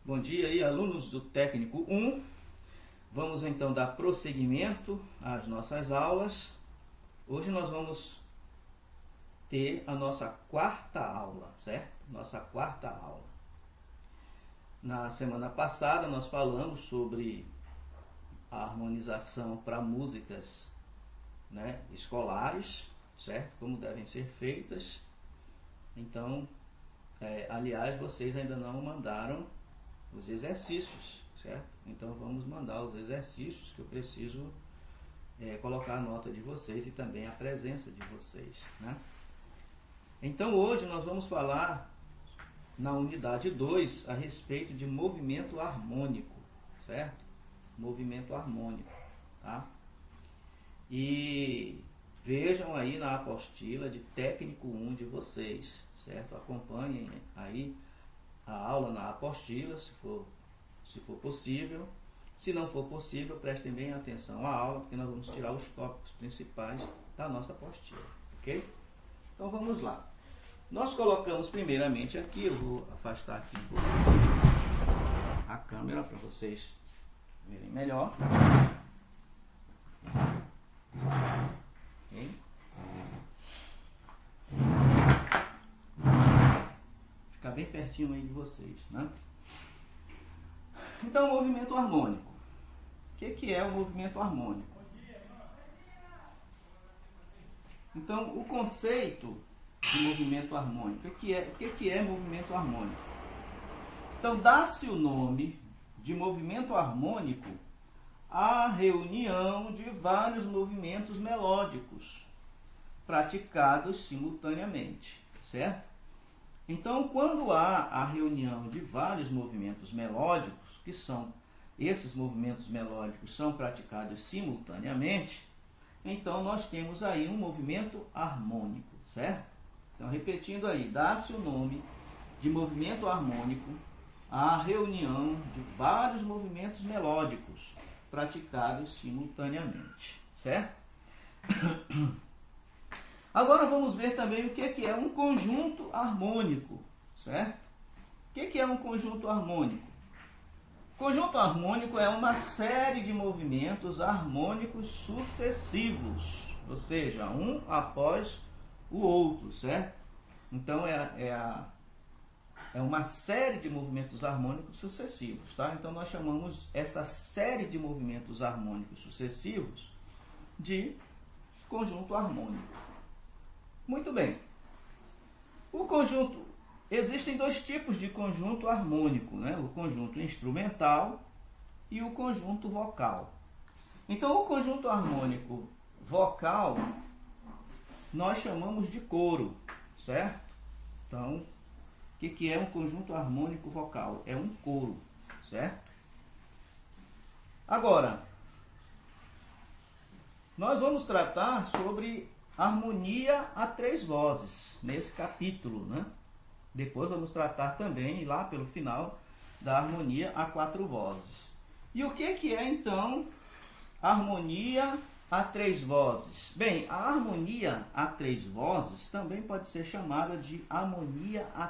Bom dia aí, alunos do Técnico 1. Vamos então dar prosseguimento às nossas aulas. Hoje nós vamos ter a nossa quarta aula, certo? Nossa quarta aula. Na semana passada nós falamos sobre a harmonização para músicas, escolares, certo? Como devem ser feitas. Então, aliás, vocês ainda não mandaram os exercícios, certo? Então vamos mandar os exercícios que eu preciso colocar a nota de vocês e também a presença de vocês, né? Então hoje nós vamos falar na unidade 2 a respeito de movimento harmônico, certo? Movimento harmônico, tá? E vejam aí na apostila de técnico 1 de vocês, certo? Acompanhem aí a aula na apostila, se for possível. Se não for possível, prestem bem atenção à aula, porque nós vamos tirar os tópicos principais da nossa apostila, ok? Então vamos lá. Nós colocamos primeiramente aqui, eu vou afastar aqui um pouco a câmera para vocês verem melhor. Ok? Ficar bem pertinho aí de vocês, né? Então, movimento harmônico. O que é o movimento harmônico? Então, o conceito de movimento harmônico, o que é movimento harmônico? Então, dá-se o nome de movimento harmônico à reunião de vários movimentos melódicos praticados simultaneamente, certo? Então, quando há a reunião de vários movimentos melódicos, que são esses movimentos melódicos são praticados simultaneamente, então nós temos aí um movimento harmônico, certo? Então, repetindo aí, dá-se o nome de movimento harmônico à reunião de vários movimentos melódicos praticados simultaneamente, certo? Agora vamos ver também o que é um conjunto harmônico, certo? O que é um conjunto harmônico? Conjunto harmônico é uma série de movimentos harmônicos sucessivos, ou seja, um após o outro, certo? Então é uma série de movimentos harmônicos sucessivos, tá? Então nós chamamos essa série de movimentos harmônicos sucessivos de conjunto harmônico. Muito bem. Existem dois tipos de conjunto harmônico, né? O conjunto instrumental e o conjunto vocal. Então, o conjunto harmônico vocal nós chamamos de coro, certo? Então, o que é um conjunto harmônico vocal? É um coro, certo? Agora, nós vamos tratar sobre harmonia a três vozes nesse capítulo, né? Depois vamos tratar também, lá pelo final, da harmonia a quatro vozes. E o que é, então, harmonia a três vozes? Bem, a harmonia a três vozes também pode ser chamada de harmonia a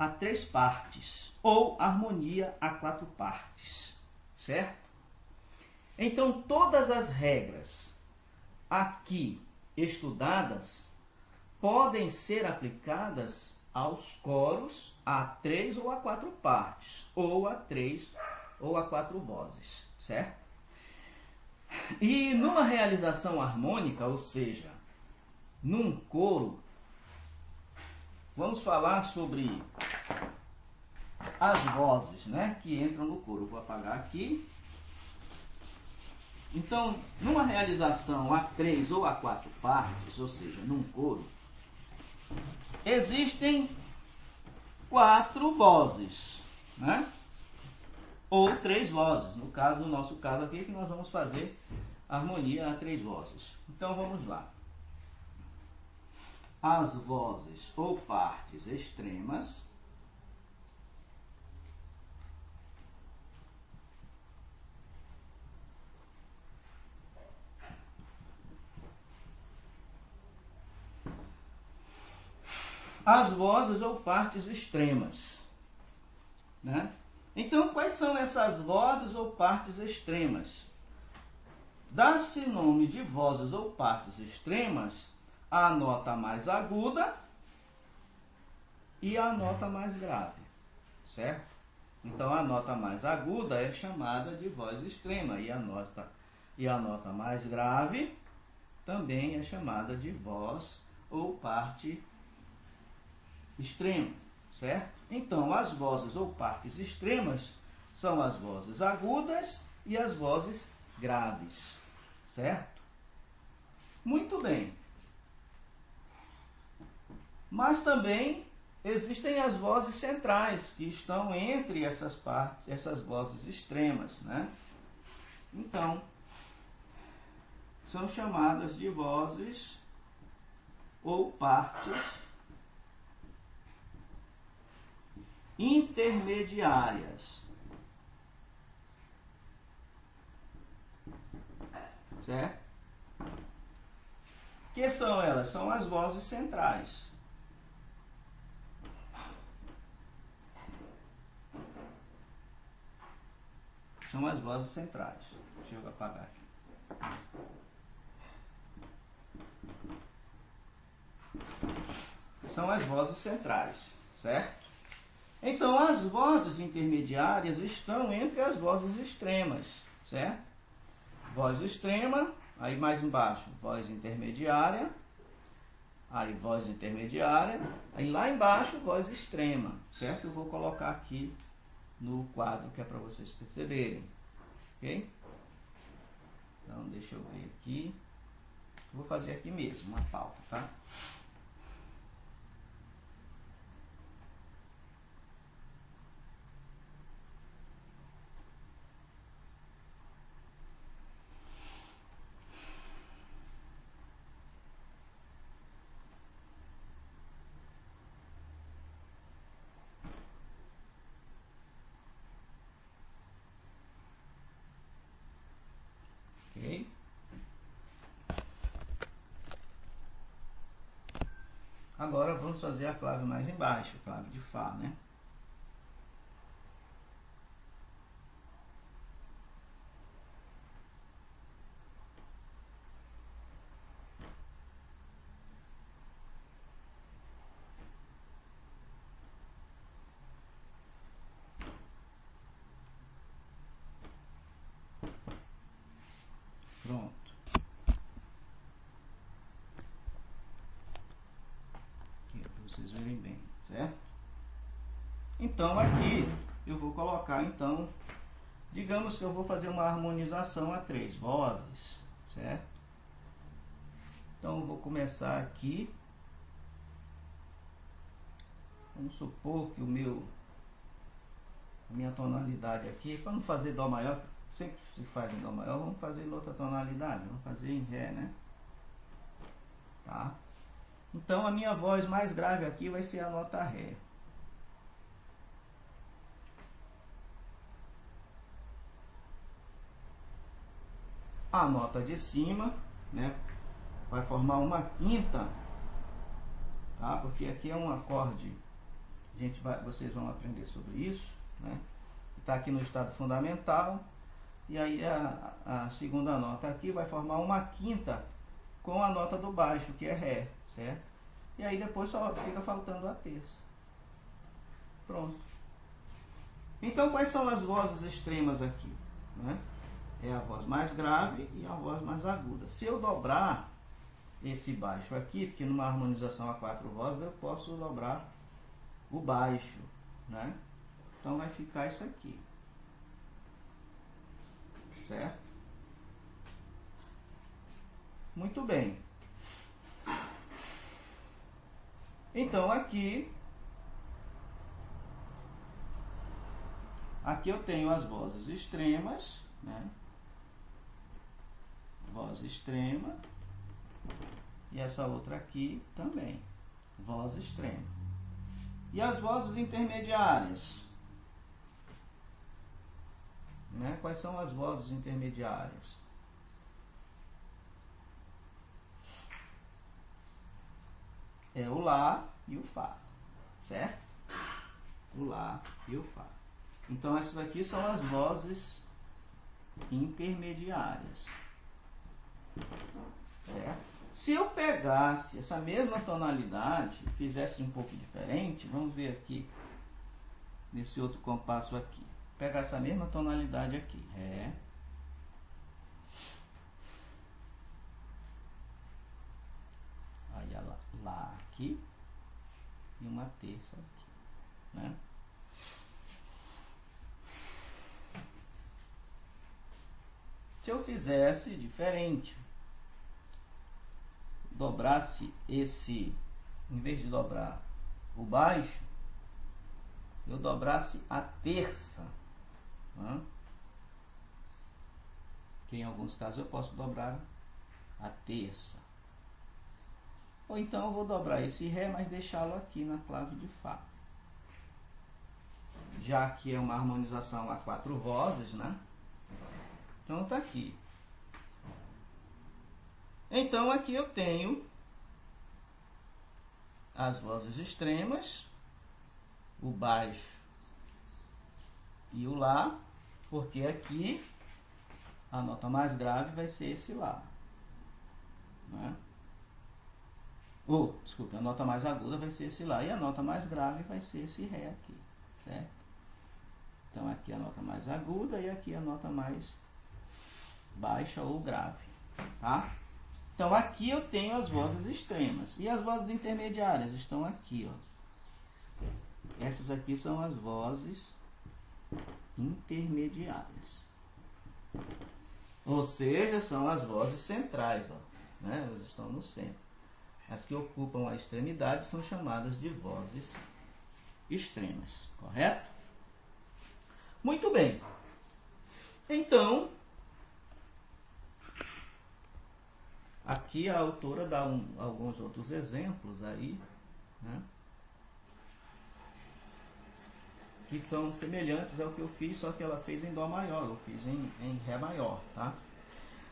três partes, ou harmonia a quatro partes, certo? Então, todas as regras aqui estudadas podem ser aplicadas aos coros a três ou a quatro partes, ou a três ou a quatro vozes, certo? E numa realização harmônica, ou seja, num coro, vamos falar sobre as vozes, né, que entram no coro. Vou apagar aqui. Então, numa realização a três ou a quatro partes, ou seja, num coro, existem quatro vozes, né? Ou três vozes. No nosso caso aqui, que nós vamos fazer harmonia a três vozes. Então, vamos lá. As vozes ou partes extremas as vozes ou partes extremas, né? Então, quais são essas vozes ou partes extremas? Dá-se nome de vozes ou partes extremas à nota mais aguda e à nota mais grave, certo? Então, a nota mais aguda é chamada de voz extrema e a nota mais grave também é chamada de voz ou parte extrema, certo? Então, as vozes ou partes extremas são as vozes agudas e as vozes graves, certo? Muito bem. Mas também existem as vozes centrais, que estão entre essas partes, essas vozes extremas, né? Então, são chamadas de vozes ou partes intermediárias, certo? Que são elas? São as vozes centrais. São as vozes centrais. Deixa eu apagar aqui. São as vozes centrais, certo? Então, as vozes intermediárias estão entre as vozes extremas, certo? Voz extrema, aí mais embaixo, voz intermediária, aí voz intermediária, aí lá embaixo, voz extrema, certo? Eu vou colocar aqui no quadro que é para vocês perceberem, ok? Então, deixa eu ver aqui. Vou fazer aqui mesmo, uma pauta, tá? Ok? Agora vamos fazer a clave mais embaixo, a clave de Fá, né? Pronto. Aqui, para vocês verem bem, certo? Então, aqui eu vou colocar, então, digamos que eu vou fazer uma harmonização a 3 vozes, certo? Então, eu vou começar aqui. Vamos supor que a minha tonalidade aqui, para não fazer Dó maior, sempre se faz em Dó maior, vamos fazer em outra tonalidade, vamos fazer em Ré, né? Tá? Então, a minha voz mais grave aqui vai ser a nota Ré. A nota de cima, né, vai formar uma quinta, tá? Porque aqui é um acorde, vocês vão aprender sobre isso, né? Está aqui no estado fundamental, e aí a segunda nota aqui vai formar uma quinta com a nota do baixo, que é Ré, certo? E aí depois só fica faltando a terça. Pronto. Então, quais são as vozes extremas aqui, né? É a voz mais grave e a voz mais aguda. Se eu dobrar esse baixo aqui, porque numa harmonização a 4 vozes eu posso dobrar o baixo, né? Então vai ficar isso aqui, certo? Muito bem. Então aqui eu tenho as vozes extremas, né? Voz extrema. E essa outra aqui também, voz extrema. E as vozes intermediárias? Né? Quais são as vozes intermediárias? É o Lá e o Fá, certo? O Lá e o Fá. Então essas aqui são as vozes intermediárias, certo? Se eu pegasse essa mesma tonalidade e fizesse um pouco diferente, vamos ver aqui, nesse outro compasso aqui. Pegar essa mesma tonalidade aqui, Ré, aí ela Lá aqui e uma terça aqui, né? Se eu fizesse diferente, dobrasse esse, em vez de dobrar o baixo, eu dobrasse a terça, né? Que em alguns casos eu posso dobrar a terça. Ou então eu vou dobrar esse Ré, mas deixá-lo aqui na clave de Fá. Já que é uma harmonização a 4 vozes, né? Então tá aqui. Então aqui eu tenho as vozes extremas, o baixo e o Lá, porque aqui a nota mais grave vai ser esse Lá, né? Desculpe, a nota mais aguda vai ser esse Lá e a nota mais grave vai ser esse Ré aqui, certo? Então aqui a nota mais aguda e aqui a nota mais baixa ou grave, tá? Então aqui eu tenho as vozes extremas e as vozes intermediárias estão aqui, ó. Essas aqui são as vozes intermediárias, ou seja, são as vozes centrais, ó, né? Elas estão no centro. As que ocupam a extremidade são chamadas de vozes extremas, correto? Muito bem. Então, aqui a autora dá alguns outros exemplos aí, né? Que são semelhantes ao que eu fiz, só que ela fez em Dó maior, eu fiz em Ré maior, tá?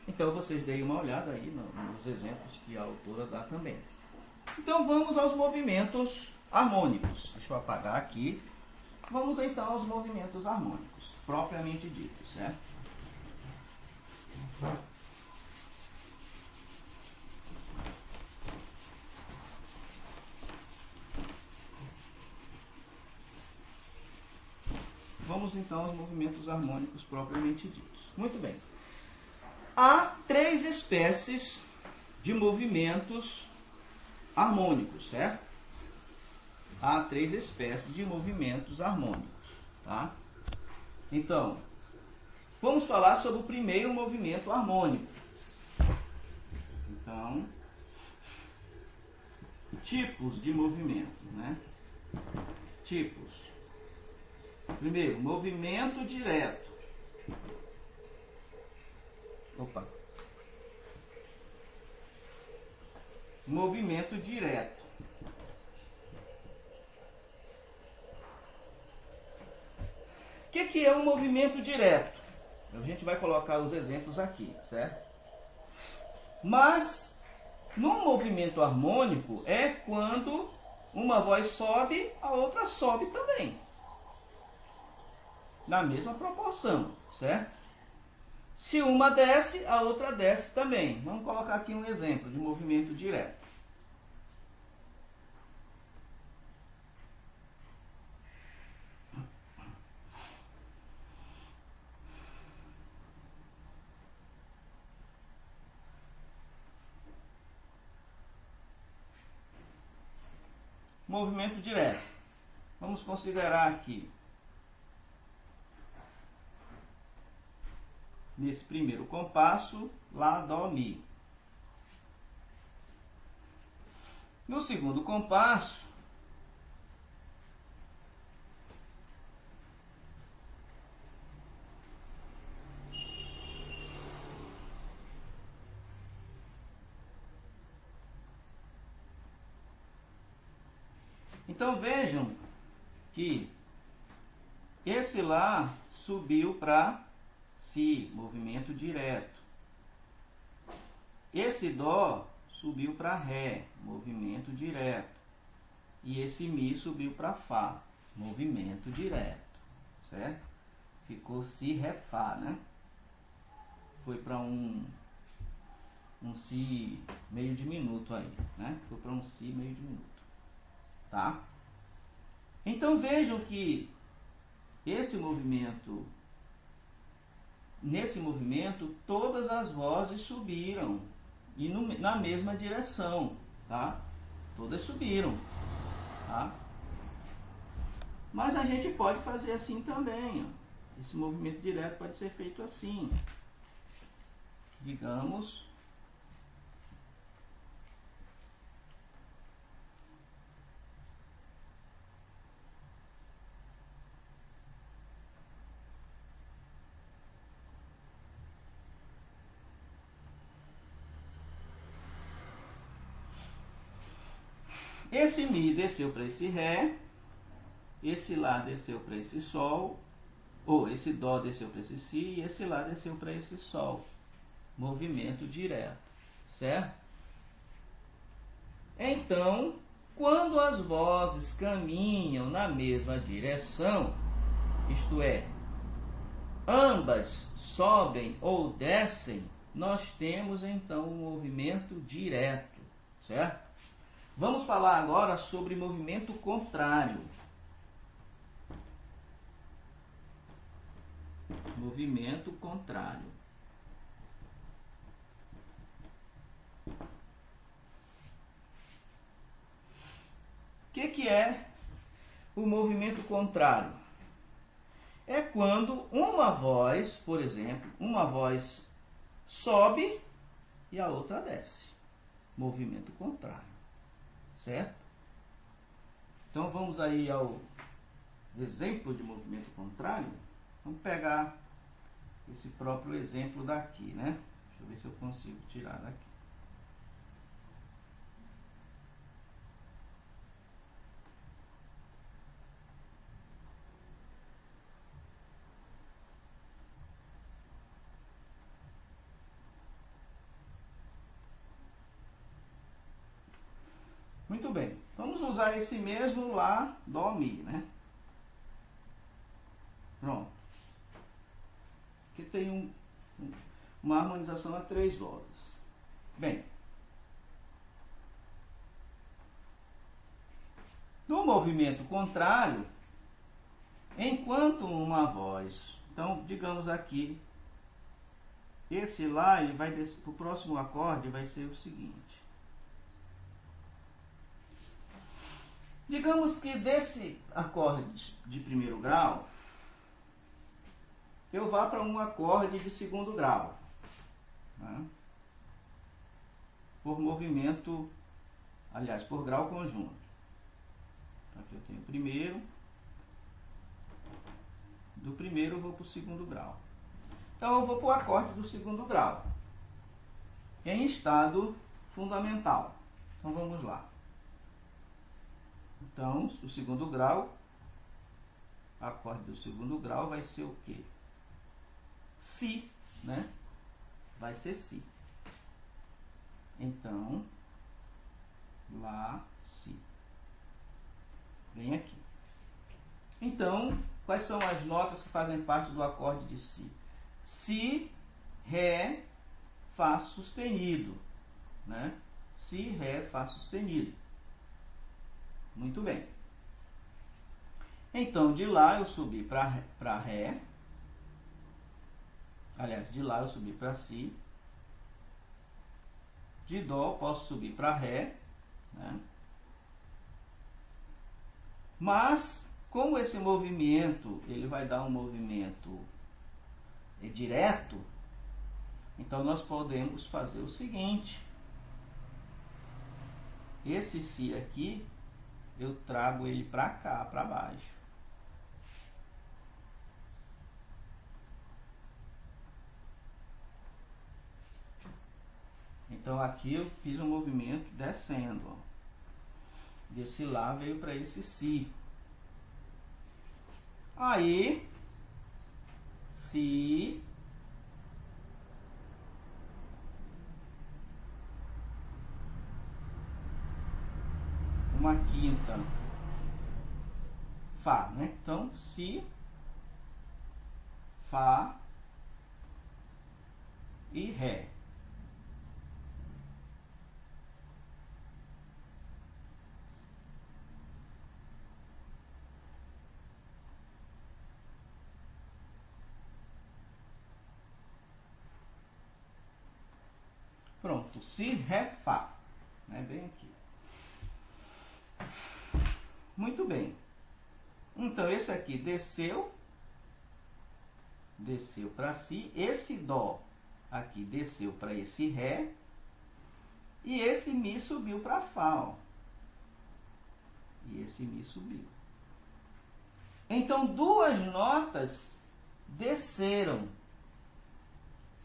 Então vocês deem uma olhada aí nos exemplos que a autora dá também. Então vamos aos movimentos harmônicos. Deixa eu apagar aqui. Vamos então aos movimentos harmônicos, propriamente ditos, certo? Vamos então aos movimentos harmônicos propriamente ditos. Muito bem. Há 3 espécies de movimentos harmônicos, certo? Há 3 espécies de movimentos harmônicos, tá? Então, vamos falar sobre o primeiro movimento harmônico. Então, tipos de movimento, né? Tipos. Primeiro, movimento direto. Opa. Movimento direto. O que é um movimento direto? A gente vai colocar os exemplos aqui, certo? Mas, no movimento harmônico, é quando uma voz sobe, a outra sobe também. Na mesma proporção, certo? Se uma desce, a outra desce também. Vamos colocar aqui um exemplo de movimento direto. Movimento direto. Vamos considerar aqui, nesse primeiro compasso, Lá, Dó, Mi. No segundo compasso, então vejam que esse Lá subiu para Si, movimento direto. Esse Dó subiu para Ré, movimento direto. e esse Mi subiu para Fá. Movimento direto, certo? Ficou Si, Ré, Fá, né? Foi para um Si meio diminuto aí, né? Foi para um Si meio diminuto, tá? Então vejam que nesse movimento todas as vozes subiram e na mesma direção, tá? Todas subiram, tá? Mas a gente pode fazer assim também, ó. Esse movimento direto pode ser feito assim. Digamos, esse Mi desceu para esse Ré, esse Lá desceu para esse Sol, ou esse Dó desceu para esse Si e esse Lá desceu para esse Sol. Movimento direto, certo? Então, quando as vozes caminham na mesma direção, isto é, ambas sobem ou descem, nós temos então um movimento direto, certo? Vamos falar agora sobre movimento contrário. Movimento contrário. O que é o movimento contrário? É quando uma voz, por exemplo, uma voz sobe e a outra desce. Movimento contrário, certo? Então vamos aí ao exemplo de movimento contrário. Vamos pegar esse próprio exemplo daqui, né? Deixa eu ver se eu consigo tirar daqui. Muito bem, vamos usar esse mesmo Lá, Dó, Mi, né? Pronto. Aqui tem uma harmonização a 3 vozes. Bem, no movimento contrário, enquanto uma voz, então digamos aqui, esse Lá, ele vai descer, o próximo acorde vai ser o seguinte. Digamos que desse acorde de primeiro grau, eu vá para um acorde de segundo grau, né? Por movimento, aliás, por grau conjunto. Aqui eu tenho o primeiro, do primeiro eu vou para o segundo grau. Então eu vou para o acorde do segundo grau, em estado fundamental. Então vamos lá. Então, o segundo grau, acorde do segundo grau vai ser o quê? Si, né? Vai ser Si. Então, Lá, Si. Vem aqui. Então, quais são as notas que fazem parte do acorde de Si? Si, Ré, Fá sustenido, né? Si, Ré, Fá sustenido. Muito bem. Então, de Lá eu subi para Ré. Aliás, de Lá eu subi para Si. De Dó posso subir para Ré, né? Mas, como esse movimento, ele vai dar um movimento direto, então nós podemos fazer o seguinte. Esse Si aqui, eu trago ele para cá, para baixo. Então aqui eu fiz um movimento descendo, ó. Desse Lá veio para esse Si. Aí, Si, uma quinta Fá, né? Então, Si, Fá e Ré. Pronto, Si, Ré, Fá. Né? Bem aqui. Muito bem. Então, esse aqui desceu para Si. Esse Dó aqui desceu para esse Ré. E esse Mi subiu para Fá. Ó. E esse Mi subiu. Então, duas notas desceram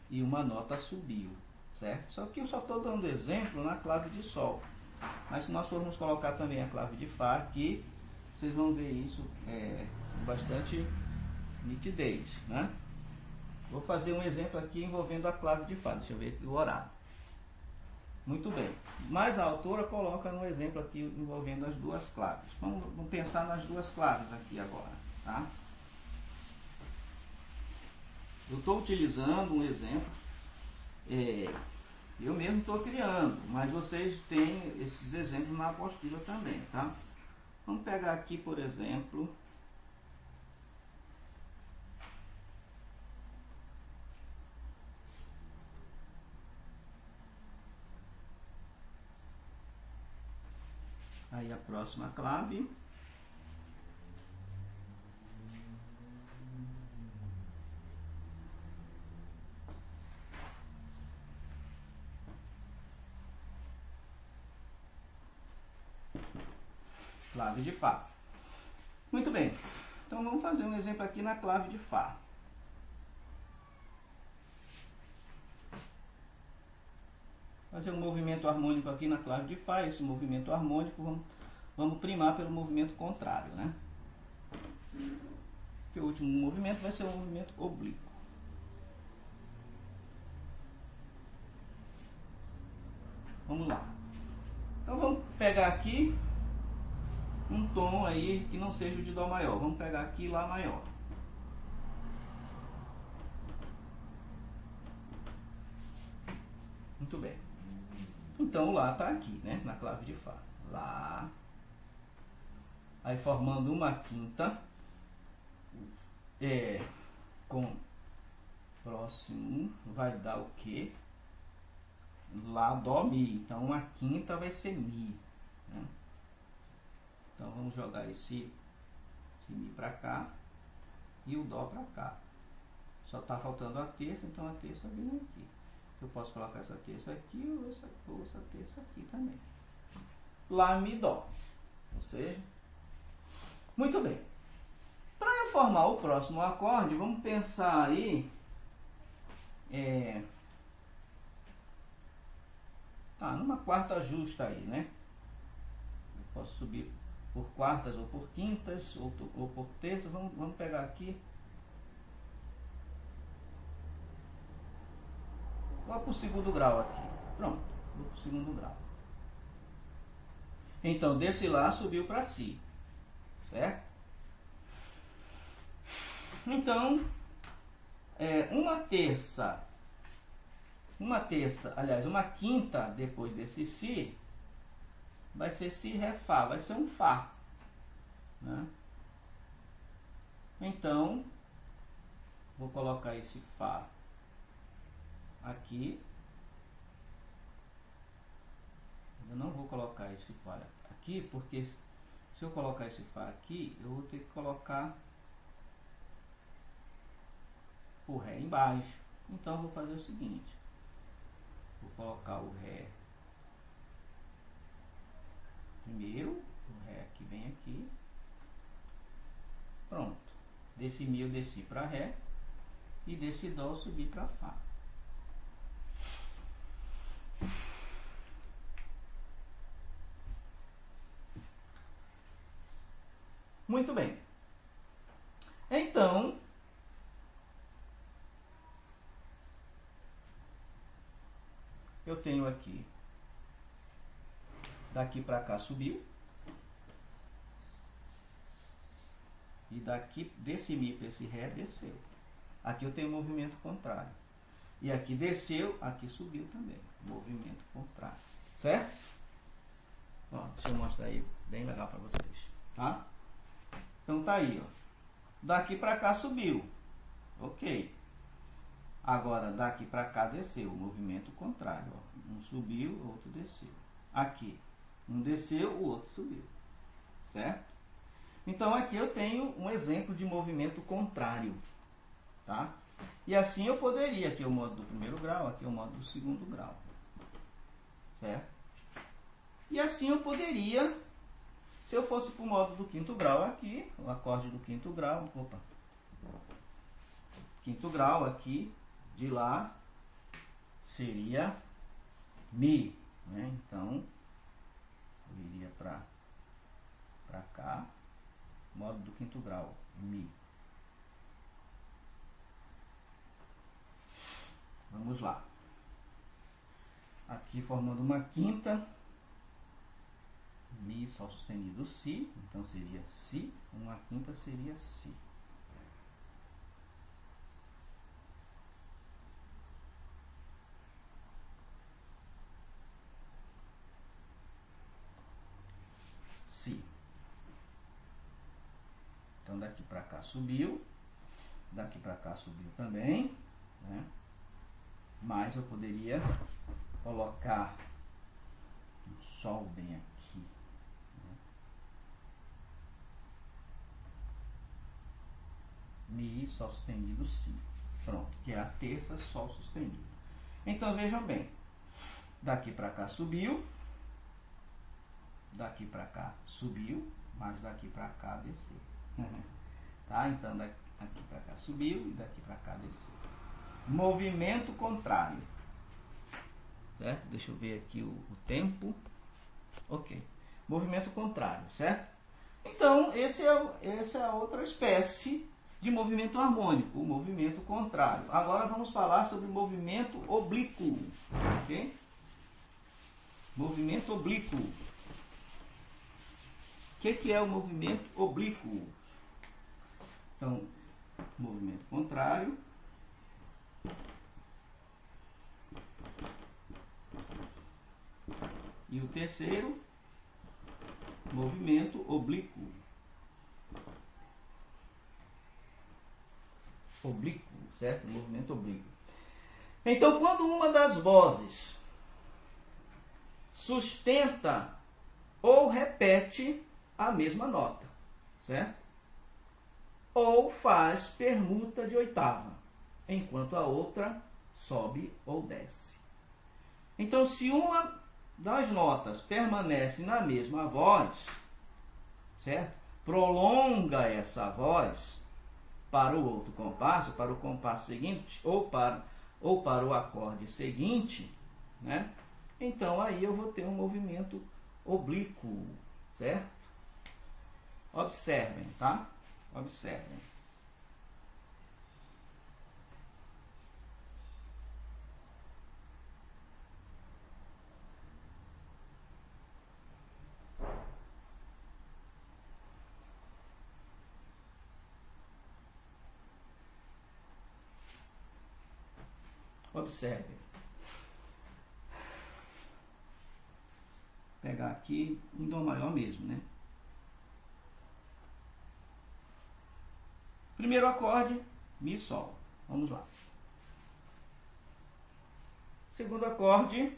e uma nota subiu, certo? Só que eu só estou dando exemplo na clave de Sol. Mas se nós formos colocar também a clave de Fá aqui, vocês vão ver isso com bastante nitidez, né? Vou fazer um exemplo aqui envolvendo a clave de Fá. Deixa eu ver aqui o horário. Muito bem. Mas a autora coloca no exemplo aqui envolvendo as duas claves. Vamos pensar nas duas claves aqui agora, tá? Eu estou utilizando um exemplo, eu mesmo estou criando, mas vocês têm esses exemplos na apostila também, tá? Vamos pegar aqui, por exemplo, aí a próxima clave. Clave de Fá. Muito bem. Então vamos fazer um exemplo aqui na clave de Fá. Fazer um movimento harmônico aqui na clave de Fá. Esse movimento harmônico vamos primar pelo movimento contrário, né? Porque o último movimento vai ser um movimento oblíquo. Vamos lá. Então vamos pegar aqui um tom aí que não seja o de Dó maior. Vamos pegar aqui Lá maior. Muito bem. Então o Lá está aqui, né? Na clave de Fá. Lá. Aí formando uma quinta. Com próximo vai dar o quê? Lá, Dó, Mi. Então uma quinta vai ser Mi. Né? Então vamos jogar esse Mi para cá e o Dó para cá. Só está faltando a terça, então a terça vem aqui. Eu posso colocar essa terça aqui ou essa terça aqui também. Lá, Mi, Dó. Ou seja, muito bem. Para eu formar o próximo acorde, vamos pensar aí numa quarta justa aí, né? Eu posso subir por quartas ou por quintas ou por terças. Vamos pegar aqui. Vou para o segundo grau aqui. Pronto, vou para o segundo grau. Então, desse Lá subiu para Si. Certo? Então, uma quinta depois desse Si, vai ser Si, Ré, Fá, vai ser um Fá. Né? Então, vou colocar esse Fá aqui. Eu não vou colocar esse Fá aqui, porque se eu colocar esse Fá aqui, eu vou ter que colocar o Ré embaixo. Então, eu vou fazer o seguinte. Vou colocar o Ré primeiro, o Ré que vem aqui. Pronto. Desse Mi eu desci para Ré e desse Dó eu subi para Fá. Muito bem. Então, eu tenho aqui, daqui para cá subiu, daqui, desse Mi para esse Ré, desceu. Aqui eu tenho movimento contrário. E aqui desceu, aqui subiu também. Movimento contrário. Certo? Ó, deixa eu mostrar aí, bem legal para vocês. Tá? Então tá aí, ó. Daqui para cá subiu. Ok. Agora daqui para cá desceu, movimento contrário. Ó. Um subiu, o outro desceu. Aqui, um desceu, o outro subiu. Certo? Então aqui eu tenho um exemplo de movimento contrário. Tá? E assim eu poderia, aqui é o modo do primeiro grau, aqui é o modo do segundo grau. Certo? E assim eu poderia, se eu fosse para o modo do quinto grau aqui, o acorde do quinto grau, opa, quinto grau aqui, de lá, seria Mi, né? Então, eu iria para cá, modo do quinto grau, Mi. Vamos lá. Aqui formando uma quinta, Mi, Sol sustenido, Si, então seria Si, uma quinta seria Si. Si. Então daqui para cá subiu, daqui para cá subiu também, né? Mas eu poderia colocar um Sol bem aqui, né? Mi, Sol sustenido, Si. Pronto, que é a terça, Sol sustenido. Então vejam bem, daqui para cá subiu, daqui para cá subiu, mas daqui para cá desceu. Tá? Então daqui para cá subiu e daqui para cá desceu. Movimento contrário. Certo? Deixa eu ver aqui o tempo. Ok. Movimento contrário, certo? Então, essa é a outra espécie de movimento harmônico, o movimento contrário. Agora vamos falar sobre o movimento oblíquo. Ok? Movimento oblíquo. O que é o movimento oblíquo? Então, movimento contrário. E o terceiro, movimento oblíquo. Oblíquo, certo? Movimento oblíquo. Então, quando uma das vozes sustenta ou repete a mesma nota, certo? Ou faz permuta de oitava, enquanto a outra sobe ou desce. Então, se uma das notas permanece na mesma voz, certo? Prolonga essa voz para o outro compasso, para o compasso seguinte, ou para o acorde seguinte, né? Então aí eu vou ter um movimento oblíquo, certo? Observem, tá? Observem. Observe. Vou pegar aqui em Dó maior mesmo, né? Primeiro acorde, Mi, Sol. Vamos lá. Segundo acorde,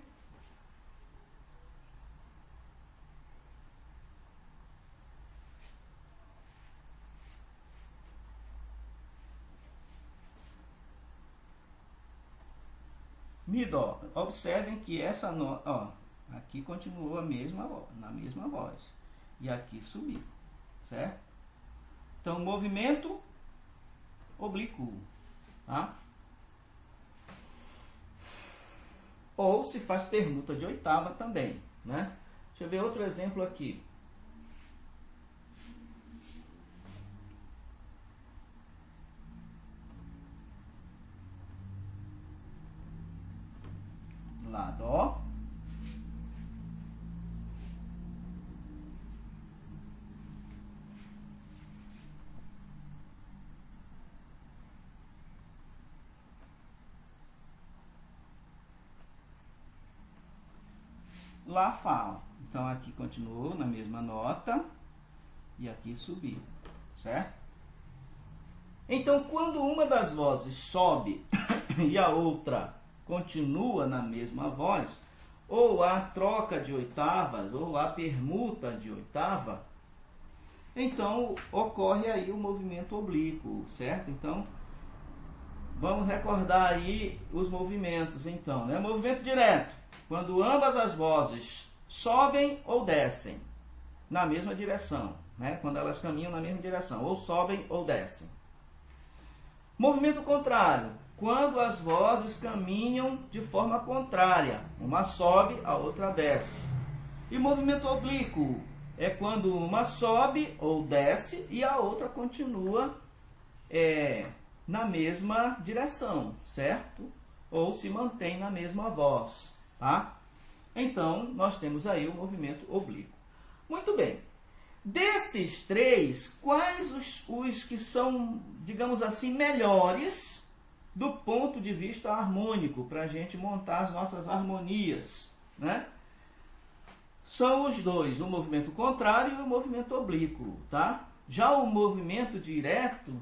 Mi, Dó. Observem que essa nota, ó, aqui continuou na mesma voz. E aqui subiu, certo? Então, movimento oblíquo, tá? Ou se faz permuta de oitava também, né? Deixa eu ver outro exemplo aqui. Lá, Dó. lá Fá. Então aqui continuou na mesma nota e aqui subiu, certo? Então quando uma das vozes sobe e a outra continua na mesma voz, ou há troca de oitavas, ou há permuta de oitava, então ocorre aí o movimento oblíquo, certo? Então vamos recordar aí os movimentos, então, né? Movimento direto, quando ambas as vozes sobem ou descem na mesma direção, né? Quando elas caminham na mesma direção, ou sobem ou descem. Movimento contrário, quando as vozes caminham de forma contrária, uma sobe, a outra desce. E movimento oblíquo é quando uma sobe ou desce e a outra continua na mesma direção, certo? Ou se mantém na mesma voz, tá? Então, nós temos aí o movimento oblíquo. Muito bem. Desses três, quais os que são, digamos assim, melhores do ponto de vista harmônico, para a gente montar as nossas harmonias, né? São os dois, o movimento contrário e o movimento oblíquo, tá? Já o movimento direto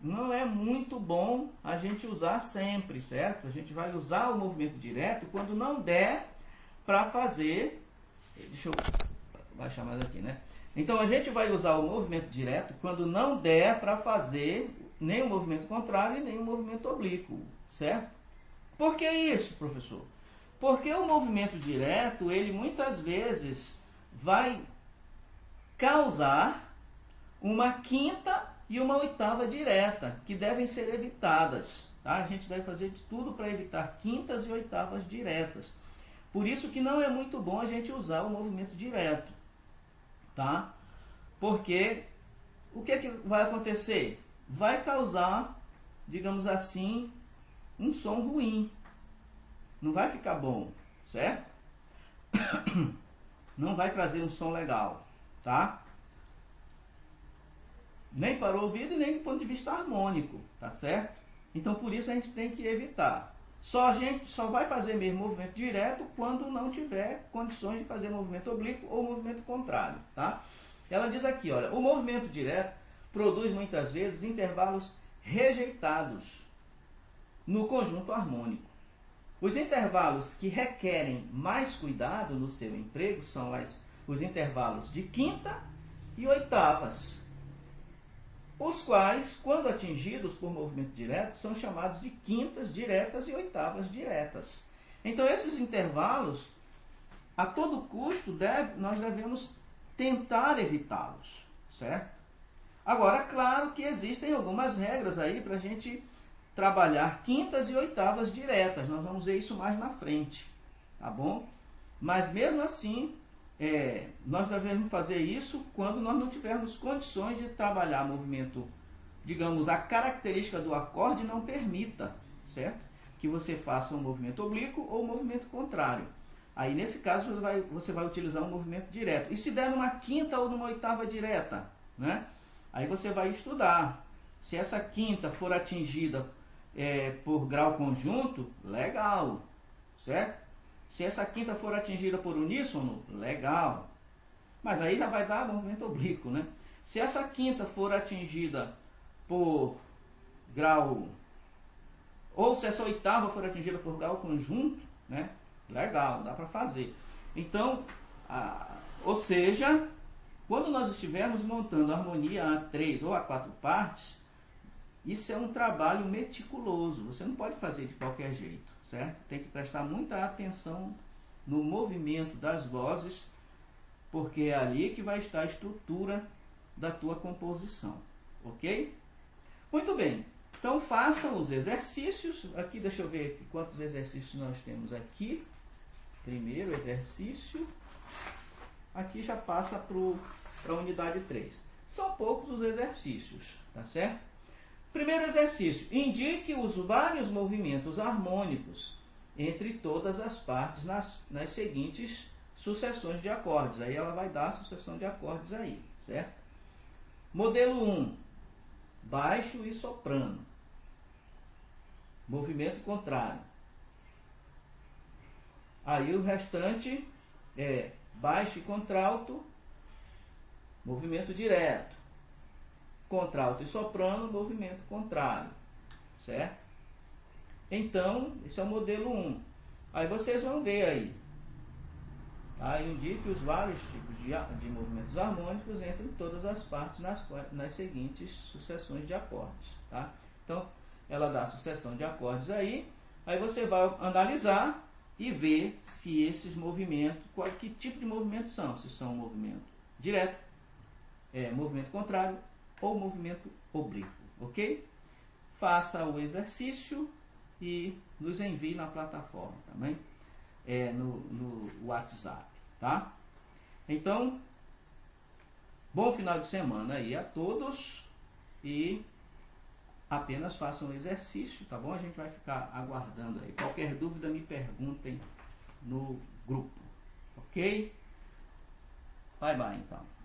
não é muito bom a gente usar sempre, certo? A gente vai usar o movimento direto quando não der para fazer... Deixa eu baixar mais aqui, né? Então, a gente vai usar o movimento direto quando não der para fazer nem o movimento contrário e nem o movimento oblíquo, certo? Por que isso, professor? Porque o movimento direto, ele muitas vezes vai causar uma quinta e uma oitava direta, que devem ser evitadas, tá? A gente deve fazer de tudo para evitar quintas e oitavas diretas. Por isso que não é muito bom a gente usar o movimento direto, tá? Porque o que vai acontecer? Vai causar, digamos assim, um som ruim. Não vai ficar bom, certo? Não vai trazer um som legal, tá? Nem para o ouvido e nem do ponto de vista harmônico, tá certo? Então por isso a gente tem que evitar. A gente só vai fazer mesmo movimento direto quando não tiver condições de fazer movimento oblíquo ou movimento contrário, tá? Ela diz aqui, olha, o movimento direto produz muitas vezes intervalos rejeitados no conjunto harmônico. Os intervalos que requerem mais cuidado no seu emprego são os intervalos de quinta e oitavas, os quais, quando atingidos por movimento direto, são chamados de quintas diretas e oitavas diretas. Então, esses intervalos, a todo custo, nós devemos tentar evitá-los, certo? Agora, claro que existem algumas regras aí para a gente trabalhar quintas e oitavas diretas. Nós vamos ver isso mais na frente, tá bom? Mas mesmo assim, nós devemos fazer isso quando nós não tivermos condições de trabalhar movimento, digamos, a característica do acorde não permita, certo? Que você faça um movimento oblíquo ou um movimento contrário. Aí, nesse caso, você vai utilizar um movimento direto. E se der numa quinta ou numa oitava direta, né? Aí você vai estudar. Se essa quinta for atingida por grau conjunto, legal, certo? Se essa quinta for atingida por uníssono, legal. Mas aí já vai dar movimento oblíquo, né? Se essa quinta for atingida por grau... Ou se essa oitava for atingida por grau conjunto, né? Legal, dá para fazer. Então, ou seja, quando nós estivermos montando a harmonia a 3 ou a 4 partes, isso é um trabalho meticuloso. Você não pode fazer de qualquer jeito, certo? Tem que prestar muita atenção no movimento das vozes, porque é ali que vai estar a estrutura da tua composição, ok? Muito bem, então façam os exercícios. Aqui, deixa eu ver quantos exercícios nós temos aqui. Primeiro exercício, aqui já passa para a unidade 3. São poucos os exercícios, tá certo? Primeiro exercício, indique os vários movimentos harmônicos entre todas as partes nas seguintes sucessões de acordes. Aí ela vai dar a sucessão de acordes aí, certo? Modelo 1, baixo e soprano. Movimento contrário. Aí o restante é baixo e contralto, movimento direto. Contralto e soprano, movimento contrário. Certo? Então, esse é o modelo 1. Aí vocês vão ver aí. Tá? Indique os vários tipos de movimentos harmônicos entre todas as partes nas seguintes sucessões de acordes. Tá? Então, ela dá a sucessão de acordes aí. Aí você vai analisar e ver se esses movimentos, que tipo de movimento são. Se são movimento direto, movimento contrário ou movimento oblíquo. Ok? Faça o exercício e nos envie na plataforma também, no WhatsApp, tá? Então, bom final de semana aí a todos e apenas façam o exercício, tá bom? A gente vai ficar aguardando aí. Qualquer dúvida me perguntem no grupo, ok? Bye bye então.